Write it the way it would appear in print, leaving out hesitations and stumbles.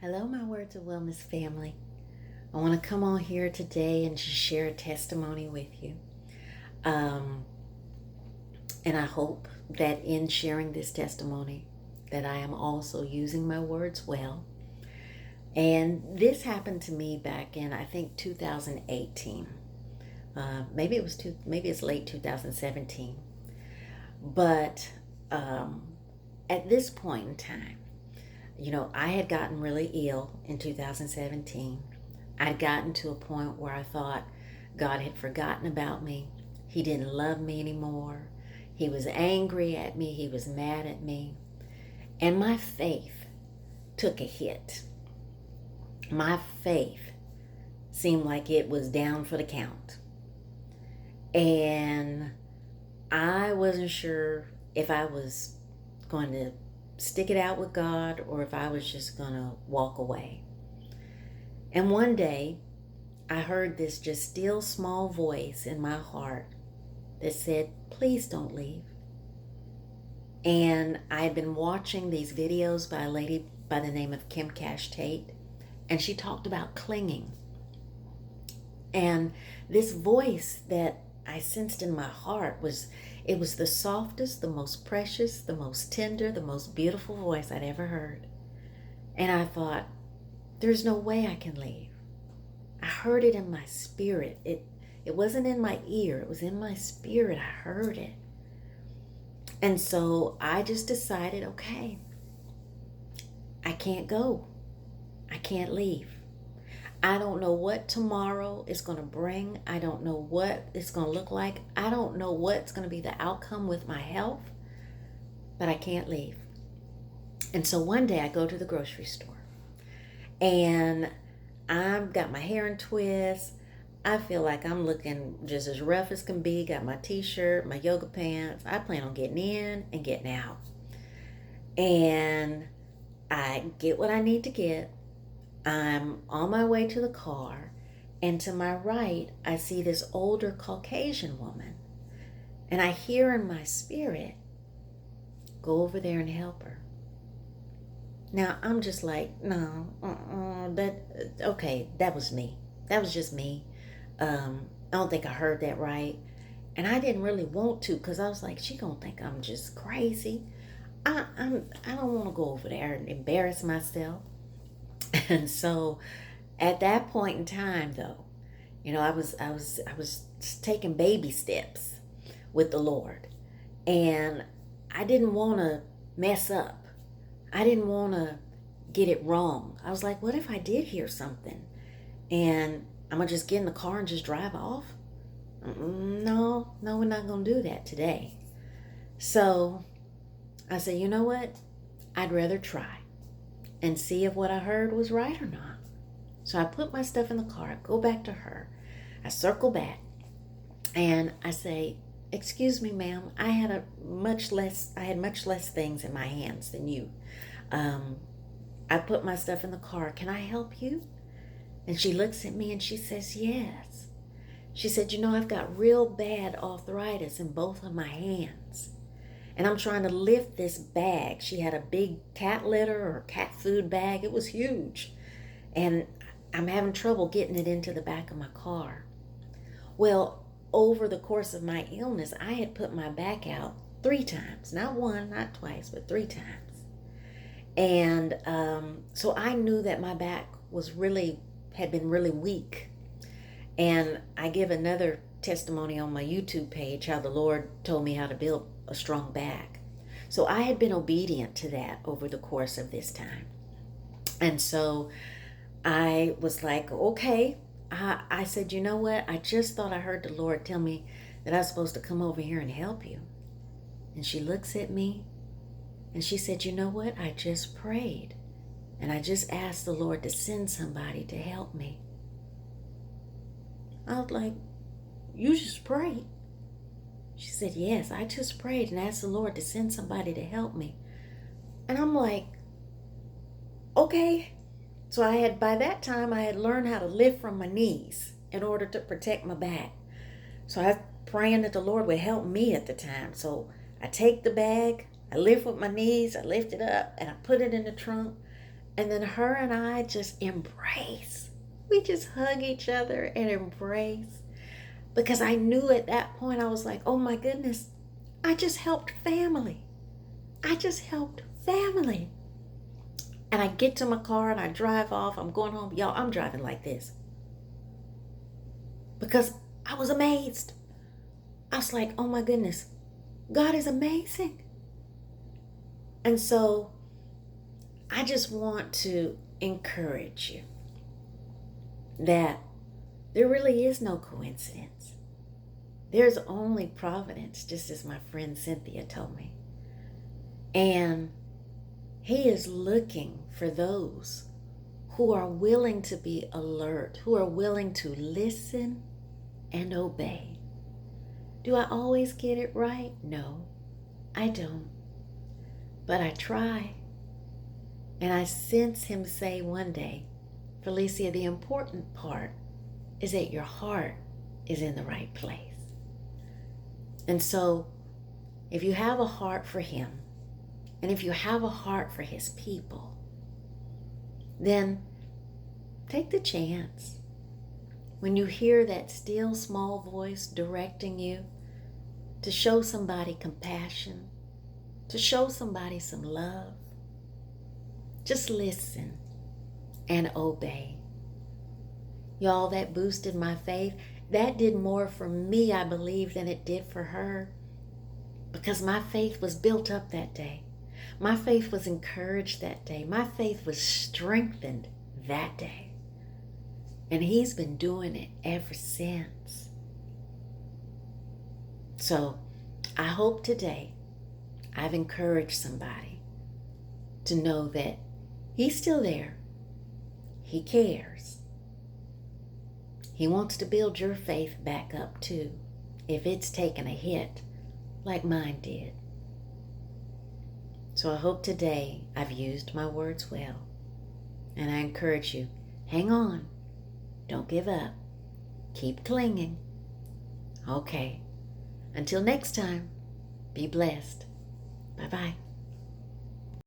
Hello, my Words of Wellness family. I want to come on here today and just share a testimony with you. Um, and I hope that in sharing this testimony that I am also using my words well. And this happened to me back in, I think, 2018. Maybe it's late 2017. But at this point in time, I had gotten really ill in 2017. I'd gotten to a point where I thought God had forgotten about me. He didn't love me anymore. He was angry at me. He was mad at me. And my faith took a hit. My faith seemed like it was down for the count. And I wasn't sure if I was going to stick it out with God or if I was just going to walk away. And one day, I heard this just still small voice in my heart that said, please don't leave. And I had been watching these videos by a lady by the name of Kim Cash Tate, and she talked about clinging. And this voice that I sensed in my heart was the softest, the most precious, the most tender, the most beautiful voice I'd ever heard. And I thought, there's no way I can leave. I heard it in my spirit. It wasn't in my ear, it was in my spirit. I heard it. And so I just decided, okay, I can't go. I can't leave. I don't know what tomorrow is going to bring. I don't know what it's going to look like. I don't know what's going to be the outcome with my health, but I can't leave. And so one day I go to the grocery store and I've got my hair in twists. I feel like I'm looking just as rough as can be. Got my t-shirt, my yoga pants. I plan on getting in and getting out. And I get what I need to get. I'm on my way to the car, and to my right, I see this older Caucasian woman. And I hear in my spirit, go over there and help her. Now, I'm just like, no, that was me. That was just me. I don't think I heard that right. And I didn't really want to because I was like, she gonna think I'm just crazy. I don't want to go over there and embarrass myself. And so at that point in time though, I was taking baby steps with the Lord. And I didn't want to mess up. I didn't want to get it wrong. I was like, what if I did hear something? And I'm going to just get in the car and just drive off? No, we're not going to do that today. So I said, you know what? I'd rather try and see if what I heard was right or not. So I put my stuff in the car, I go back to her, I circle back, and I say, excuse me, ma'am, I had much less things in my hands than you. I put my stuff in the car. Can I help you? And she looks at me and she says, yes. She said, I've got real bad arthritis in both of my hands. And I'm trying to lift this bag. She had a big cat litter or cat food bag. It was huge. And I'm having trouble getting it into the back of my car. Well, over the course of my illness, I had put my back out 3 times. Not one, not twice, but 3 times. And so I knew that my back had been really weak. And I give another testimony on my YouTube page how the Lord told me how to build a strong back. So I had been obedient to that over the course of this time. And so I was like, okay. I said, you know what? I just thought I heard the Lord tell me that I was supposed to come over here and help you. And she looks at me and she said, you know what? I just prayed. And I just asked the Lord to send somebody to help me. I was like, you just prayed? She said, yes, I just prayed and asked the Lord to send somebody to help me. And I'm like, okay. So by that time, I had learned how to lift from my knees in order to protect my back. So I was praying that the Lord would help me at the time. So I take the bag, I lift with my knees, I lift it up, and I put it in the trunk. And then her and I just embrace. We just hug each other and embrace. Because I knew at that point, I was like, oh my goodness, I just helped family. I just helped family. And I get to my car and I drive off. I'm going home. Y'all, I'm driving like this. Because I was amazed. I was like, oh my goodness, God is amazing. And so I just want to encourage you that there really is no coincidence. There's only providence, just as my friend Cynthia told me. And He is looking for those who are willing to be alert, who are willing to listen and obey. Do I always get it right? No, I don't. But I try. And I sense Him say one day, Felicia, the important part is that your heart is in the right place. And so, if you have a heart for Him, and if you have a heart for His people, then take the chance. When you hear that still small voice directing you to show somebody compassion, to show somebody some love, just listen and obey. Y'all, that boosted my faith. That did more for me, I believe, than it did for her. Because my faith was built up that day. My faith was encouraged that day. My faith was strengthened that day. And He's been doing it ever since. So I hope today I've encouraged somebody to know that He's still there. He cares. He wants to build your faith back up too, if it's taken a hit like mine did. So I hope today I've used my words well. And I encourage you, hang on. Don't give up. Keep clinging. Okay. Until next time, be blessed. Bye-bye.